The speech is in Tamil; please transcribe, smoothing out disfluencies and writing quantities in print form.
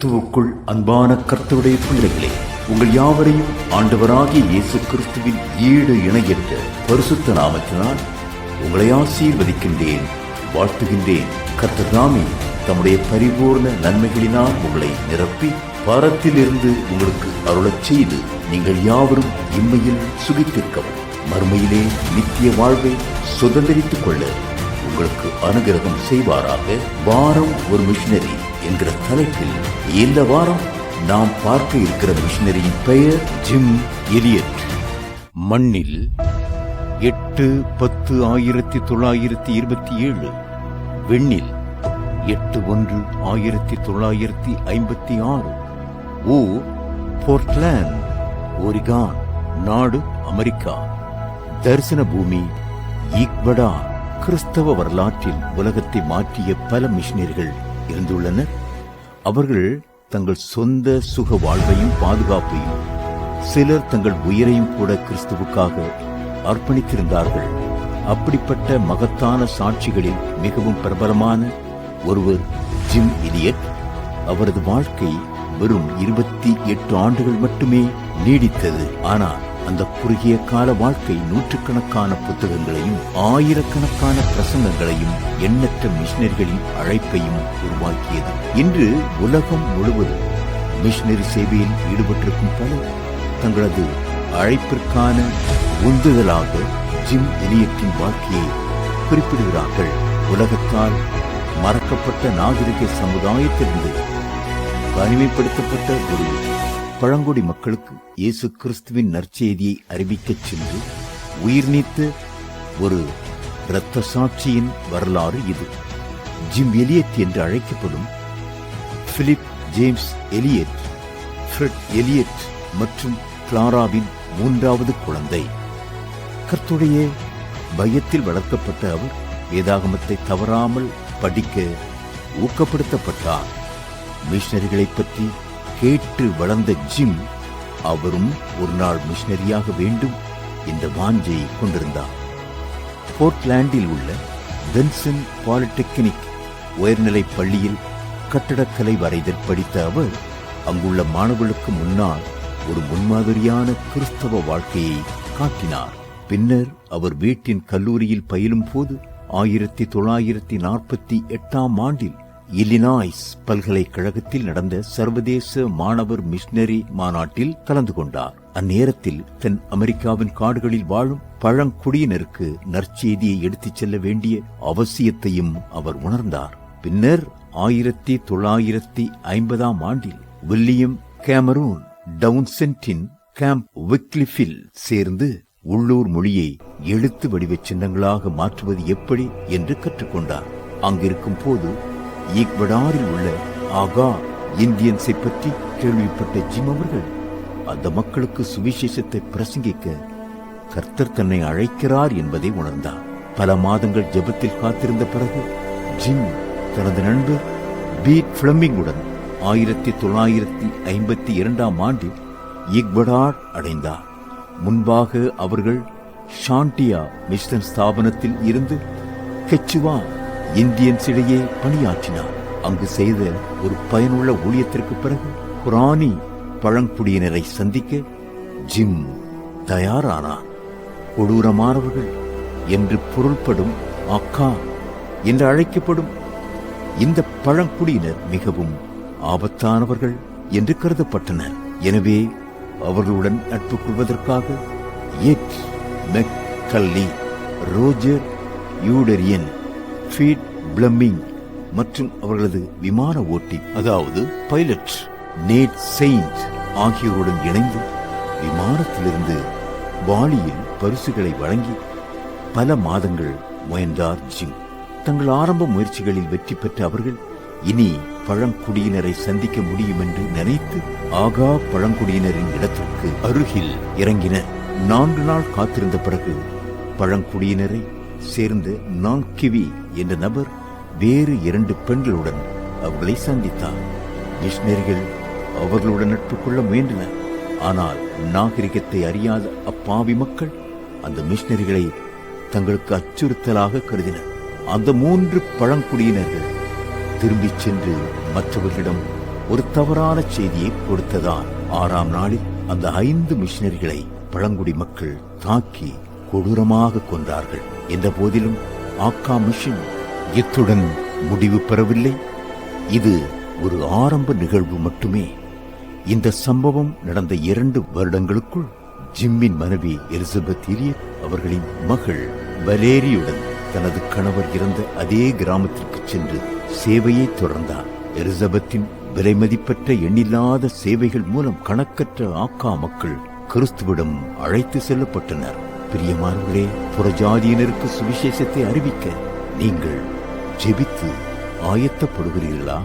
கிறிஸ்துவுக்குள் அன்பான கர்த்தருடைய பிள்ளைகளே, உங்கள் யாவரையும் ஆண்டவராகிய இயேசு கிறிஸ்துவின் ஈடு இணையற்ற பரிசுத்த நாமத்தினால் உங்களை ஆசீர்வதிக்கின்றேன், வாழ்த்துகின்றேன். கர்த்தர் தாமே தம்முடைய பரிபூர்ண நன்மைகளினால் உங்களை நிரப்பி பாரத்திலிருந்து உங்களுக்கு அருளச் செய்து நீங்கள் யாவரும் இம்மையில் சுகித்திருக்கவும் மறுமையிலே நித்திய வாழ்வை சுதந்திரித்துக் கொள்ள உங்களுக்கு அனுகிரகம் செய்வாராக. வாரம் ஒரு மிஷனரி என்கிற தலைப்பில் இந்த வாரம் நாம் பார்க்க இருக்கிற மிஷனரியின் பெயர் ஜிம் எலியட். மண்ணில் 8-10-1927, விண்ணில் 8-1-1956. ஊர் போர்ட்லாண்ட், ஓரிகான், நாடு அமெரிக்கா. தரிசன பூமி ஈக்வடார். கிறிஸ்தவ வரலாற்றில் உலகத்தை மாற்றிய பல மிஷனரிகள் இருந்துள்ளனர். அவர்கள் தங்கள் சொந்த சுக வாழ்வையும் பாதுகாப்பையும், சிலர் தங்கள் உயிரையும் கூட கிறிஸ்துவுக்காக அர்ப்பணித்திருந்தார்கள். அப்படிப்பட்ட மகத்தான சாட்சிகளில் மிகவும் பிரபலமான ஒருவர் ஜிம் எலியட். அவரது வாழ்க்கை வெறும் 28 ஆண்டுகள் மட்டுமே நீடித்தது. ஆனால் அந்த குறுகிய கால வாழ்க்கை நூற்றுக்கணக்கான புத்தகங்களையும் ஆயிரக்கணக்கான பிரசங்கங்களையும் எண்ணற்ற மிஷனரிகளின் அழைப்பையும் உருவாக்கியது. இன்று உலகம் முழுவதும் மிஷனரி சேவையில் ஈடுபட்டிருக்கும் பலர் தங்களது அழைப்பிற்கான உந்துதலாக ஜிம் எலியட்டின் வாழ்க்கையை குறிப்பிடுகிறார்கள். உலகத்தால் மறக்கப்பட்ட நாகரிக சமுதாயத்திலிருந்து தனிமைப்படுத்தப்பட்ட ஒரு பழங்குடி மக்களுக்கு இயேசு கிறிஸ்துவின் நற்செய்தியை அறிவிக்கச் சென்று உயிர் நீத்த ஒரு இரத்த சாட்சியின் வரலாறு இது. ஜிம் எலியட் என்று அழைக்கப்படும் Philip James Elliot, Fred Elliot மற்றும் கிளாராவின் 3வது குழந்தை. கர்த்தருடைய பயத்தில் வளர்க்கப்பட்ட அவர் வேதாகமத்தை தவறாமல் படிக்க ஊக்கப்படுத்தப்பட்டார். மிஷனரிகளை பற்றி கேட்டு வளர்ந்த ஜிம் அவரும் ஒரு நாள் மிஷனரியாக வேண்டும் என்ற வாஞ்சையை கொண்டிருந்தார். போர்ட்லாண்டில் உள்ள பென்சன் பாலிடெக்னிக் உயர்நிலை பள்ளியில் கட்டடக்கலை வரைதல் படித்த அவர் அங்குள்ள மாணவர்களுக்கு முன்னால் ஒரு முன்மாதிரியான கிறிஸ்தவ வாழ்க்கையை காட்டினார். பின்னர் அவர் வீட்டின் கல்லூரியில் பயிலும் போது 1948ஆம் ஆண்டில் இல்லினாய்ஸ் பல்கலைக்கழகத்தில் நடந்த சர்வதேச மாணவர் மிஷனரி மாநாட்டில் கலந்து கொண்டார். அந்நேரத்தில் தென் அமெரிக்காவின் காடுகளில் வாழும் பழங்குடியினருக்கு நற்செய்தியை எடுத்துச் செல்ல வேண்டிய அவசியத்தையும் அவர் உணர்ந்தார். பின்னர் 1950ஆம் ஆண்டில் வில்லியம் கேமரூன் டவுன்சென்டின் கேம்ப் விக்லிஃபில் சேர்ந்து உள்ளூர் மொழியை எழுத்து வடிவ சின்னங்களாக மாற்றுவது எப்படி என்று கற்றுக்கொண்டார். அங்கிருக்கும் போது ஈக்வடாரில் உள்ள ஆகா இந்தியன்ஸை பற்றி கேள்விப்பட்ட ஜிம் அவர்கள் அந்த மக்களுக்கு சுவிசேஷத்தை பிரசங்கிக்க கர்த்தர் தன்னை அழைக்கிறார் என்பதை உணர்ந்தார். பல மாதங்கள் ஜெபத்தில் காத்திருந்த பிறகு ஜிம் தனது நண்பர் பீட் பிளமிங்குடன் 1952ஆம் ஆண்டில் ஈக்வடார் அடைந்தார். முன்பாக அவர்கள் ஷாண்டியா மிஷன் ஸ்தாபனத்தில் இருந்து கெச்சுவா இந்தியன்ஸ் இடையே பணியாற்றினார். அங்கு செய்த ஒரு பயனுள்ள ஊழியத்திற்கு பிறகு குரானி பழங்குடியினரை சந்திக்க ஜிம் தயாரானார். கொடூரமானவர்கள் என்று பொருள்படும் அக்கா என்று அழைக்கப்படும் இந்த பழங்குடியினர் மிகவும் ஆபத்தானவர்கள் என்று கருதப்பட்டனர். எனவே அவர்களுடன் நட்பு கொள்வதற்காக எட் மெக்கல்லி, ரோஜர் யூடரியன், ஃபீட் பிளம்மிங் மற்றும் அவர்களது விமான ஓட்டி அதாவது பைலட் நேட் செயின்ட் ஆகியோருடன் இணைந்து விமானத்திலிருந்து வாளியில் பரிசுகளை வழங்கி பல மாதங்கள் முயன்றார் ஜிம். தங்கள் ஆரம்ப முயற்சிகளில் வெற்றி பெற்ற அவர்கள் இனி பழங்குடியினரை சந்திக்க முடியும் என்று நினைத்து ஆகா பழங்குடியினரின் இடத்திற்கு அருகில் இறங்கினர். 4 நாள் காத்திருந்த பிறகு பழங்குடியினரை சேர்ந்த நான்கிவி என்ற நபர் வேறு 2 பெண்களுடன் அவர்களை சந்தித்தார். மிஷனரிகள் அவர்களுடன் நட்பு கொள்ள முயன்றனர். ஆனால் நாகரிகத்தை அறியாத அப்பாவி மக்கள் அந்த மிஷனரிகளை தங்களுக்கு அச்சுறுத்தலாக கருதினர். அந்த 3 பழங்குடியினர்கள் திரும்பிச் சென்று மற்றவர்களிடம் ஒரு தவறான செய்தியை கொடுத்ததால் 6ஆம் நாளில் அந்த 5 மிஷனரிகளை பழங்குடி மக்கள் தாக்கி கொடூரமாக கொன்றார்கள். என்ற போதிலும் ஆக்கா மிஷன் இத்துடன் முடிவு பெறவில்லை. இது ஒரு ஆரம்ப நிகழ்வு மட்டுமே. இந்த சம்பவம் நடந்த 2 வருடங்களுக்குள் ஜிம்மின் மனைவி எலிசபெத் இலியட் அவர்களின் மகள் வலேரியுடன் தனது கணவர் இறந்த அதே கிராமத்திற்கு சென்று சேவையை தொடர்ந்தார். எலிசபெத்தின் விலைமதிப்பற்ற எண்ணில்லாத சேவைகள் மூலம் கணக்கற்ற ஆக்கா மக்கள் கிறிஸ்துவிடம் அழைத்து செல்லப்பட்டனர். பிரியமானவர்களே, புறஜாதியினருக்கு சுவிசேஷத்தை அறிவிக்க நீங்கள் ஜெபித்து ஆயத்தப்படுகிறீர்களா?